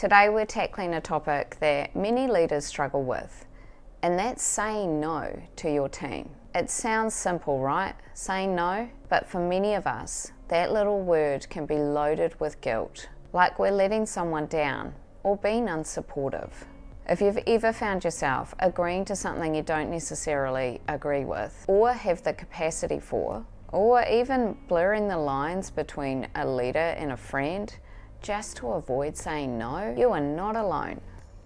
Today we're tackling a topic that many leaders struggle with, and that's saying no to your team. It sounds simple, right? Saying no, but for many of us, that little word can be loaded with guilt, like we're letting someone down or being unsupportive. If you've ever found yourself agreeing to something you don't necessarily agree with, or have the capacity for, or even blurring the lines between a leader and a friend, just to avoid saying no, you are not alone.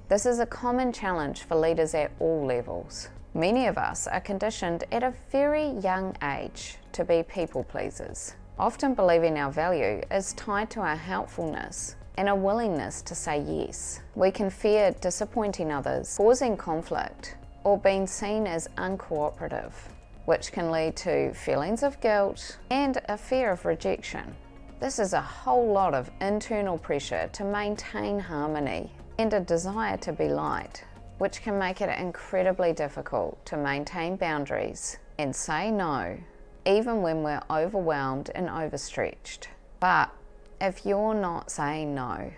This is a common challenge for leaders at all levels. Many of us are conditioned at a very young age to be people pleasers, often believing our value is tied to our helpfulness and a willingness to say yes. We can fear disappointing others, causing conflict, or being seen as uncooperative, which can lead to feelings of guilt and a fear of rejection. This is a whole lot of internal pressure to maintain harmony and a desire to be liked, which can make it incredibly difficult to maintain boundaries and say no, even when we're overwhelmed and overstretched. But if you're not saying no,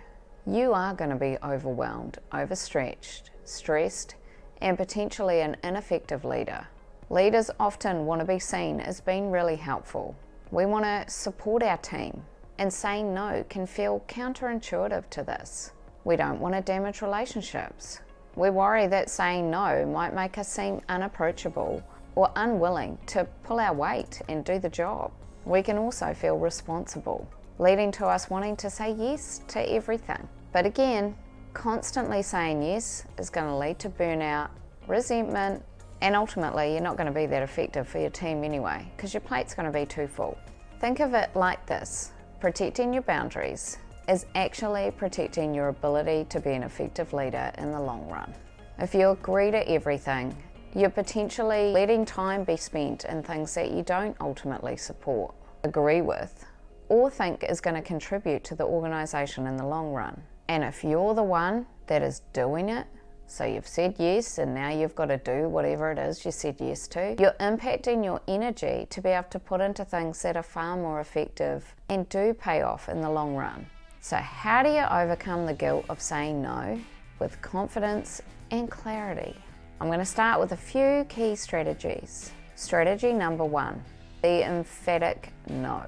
you are going to be overwhelmed, overstretched, stressed, and potentially an ineffective leader. Leaders often want to be seen as being really helpful. We want to support our team, and saying no can feel counterintuitive to this. We don't want to damage relationships. We worry that saying no might make us seem unapproachable or unwilling to pull our weight and do the job. We can also feel responsible, leading to us wanting to say yes to everything. But again, constantly saying yes is going to lead to burnout, resentment, and ultimately you're not going to be that effective for your team anyway, because your plate's going to be too full. Think of it like this: protecting your boundaries is actually protecting your ability to be an effective leader in the long run. If you agree to everything, you're potentially letting time be spent in things that you don't ultimately support, agree with, or think is going to contribute to the organisation in the long run. And if you're the one that is doing it, so you've said yes and now you've got to do whatever it is you said yes to, you're impacting your energy to be able to put into things that are far more effective and do pay off in the long run. So how do you overcome the guilt of saying no with confidence and clarity? I'm going to start with a few key strategies. Strategy number 1, the emphatic no.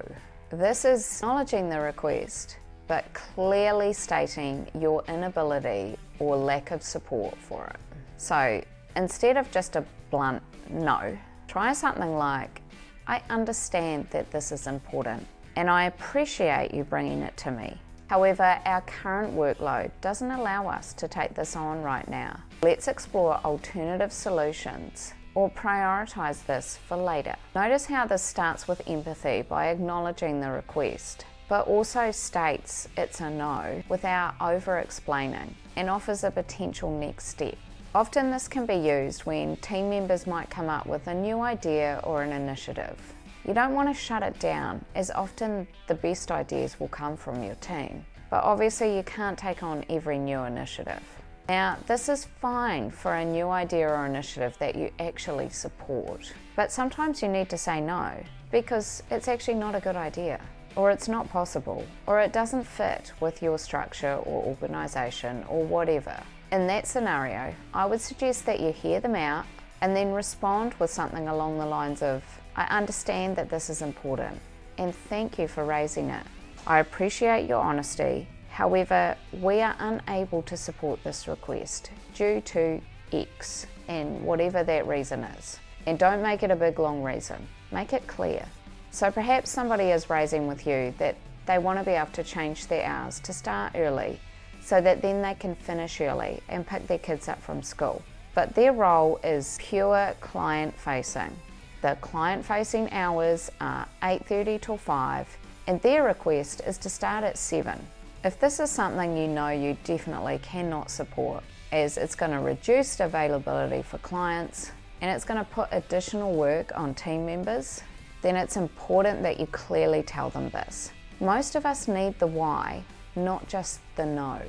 This is acknowledging the request, but clearly stating your inability or lack of support for it. So instead of just a blunt no, try something like, I understand that this is important and I appreciate you bringing it to me. However, our current workload doesn't allow us to take this on right now. Let's explore alternative solutions or prioritize this for later. Notice how this starts with empathy by acknowledging the request, but also states it's a no without over-explaining and offers a potential next step. Often this can be used when team members might come up with a new idea or an initiative. You don't want to shut it down, as often the best ideas will come from your team. But obviously you can't take on every new initiative. Now, this is fine for a new idea or initiative that you actually support, but sometimes you need to say no because it's actually not a good idea, or it's not possible, or it doesn't fit with your structure or organisation or whatever. In that scenario, I would suggest that you hear them out and then respond with something along the lines of, I understand that this is important and thank you for raising it. I appreciate your honesty. However, we are unable to support this request due to X and whatever that reason is. And don't make it a big long reason. Make it clear. So perhaps somebody is raising with you that they want to be able to change their hours to start early so that then they can finish early and pick their kids up from school. But their role is pure client facing. The client facing hours are 8:30 till 5 and their request is to start at 7. If this is something you know you definitely cannot support, as it's going to reduce availability for clients and it's going to put additional work on team members, then it's important that you clearly tell them this. Most of us need the why, not just the no.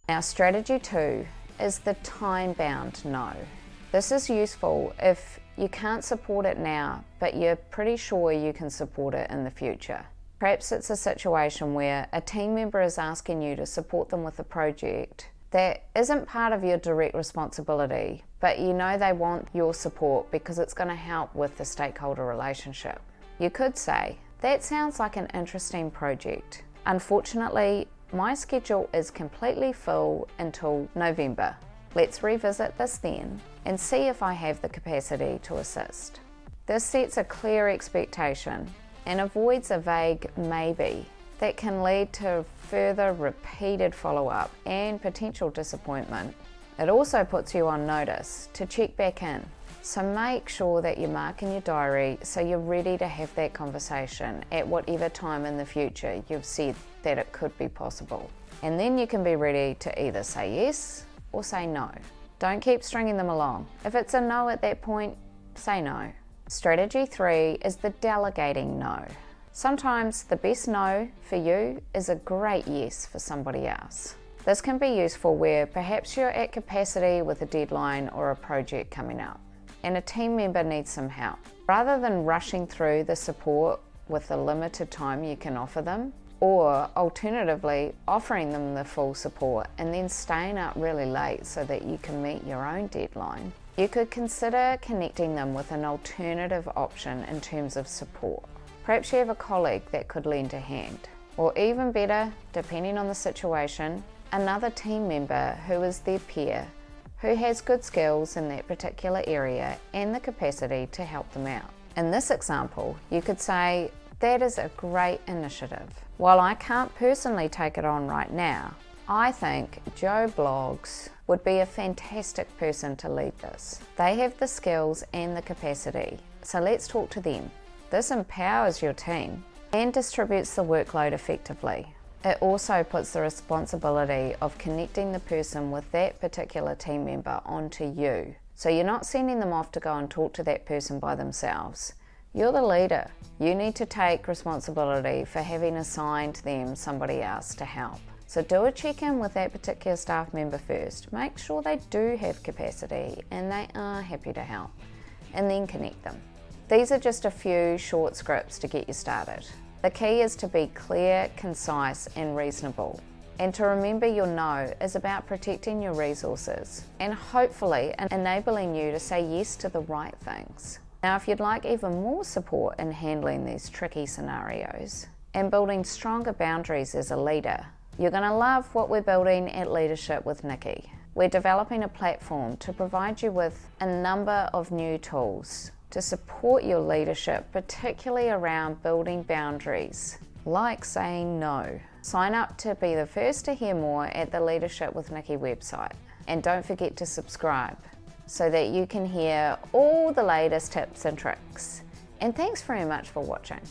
Now, strategy 2 is the time-bound no. This is useful if you can't support it now, but you're pretty sure you can support it in the future. Perhaps it's a situation where a team member is asking you to support them with a project that isn't part of your direct responsibility, but you know they want your support because it's going to help with the stakeholder relationship. You could say, "That sounds like an interesting project. Unfortunately, my schedule is completely full until November. Let's revisit this then and see if I have the capacity to assist." This sets a clear expectation and avoids a vague maybe that can lead to further repeated follow-up and potential disappointment. It also puts you on notice to check back in. So make sure that you mark in your diary so you're ready to have that conversation at whatever time in the future you've said that it could be possible. And then you can be ready to either say yes or say no. Don't keep stringing them along. If it's a no at that point, say no. Strategy 3 is the delegating no. Sometimes the best no for you is a great yes for somebody else. This can be useful where perhaps you're at capacity with a deadline or a project coming up, and a team member needs some help. Rather than rushing through the support with the limited time you can offer them, or alternatively offering them the full support and then staying up really late so that you can meet your own deadline, you could consider connecting them with an alternative option in terms of support. Perhaps you have a colleague that could lend a hand, or even better, depending on the situation, another team member who is their peer, who has good skills in that particular area and the capacity to help them out. In this example, you could say, "That is a great initiative. While I can't personally take it on right now, I think Joe Bloggs would be a fantastic person to lead this. They have the skills and the capacity, so let's talk to them." This empowers your team and distributes the workload effectively. It also puts the responsibility of connecting the person with that particular team member onto you. So you're not sending them off to go and talk to that person by themselves. You're the leader. You need to take responsibility for having assigned them somebody else to help. So do a check-in with that particular staff member first. Make sure they do have capacity and they are happy to help, and then connect them. These are just a few short scripts to get you started. The key is to be clear, concise and reasonable. And to remember your no is about protecting your resources and hopefully enabling you to say yes to the right things. Now, if you'd like even more support in handling these tricky scenarios and building stronger boundaries as a leader, you're going to love what we're building at Leadership with Nikki. We're developing a platform to provide you with a number of new tools to support your leadership, particularly around building boundaries, like saying no. Sign up to be the first to hear more at the Leadership with Nikki website. And don't forget to subscribe so that you can hear all the latest tips and tricks. And thanks very much for watching.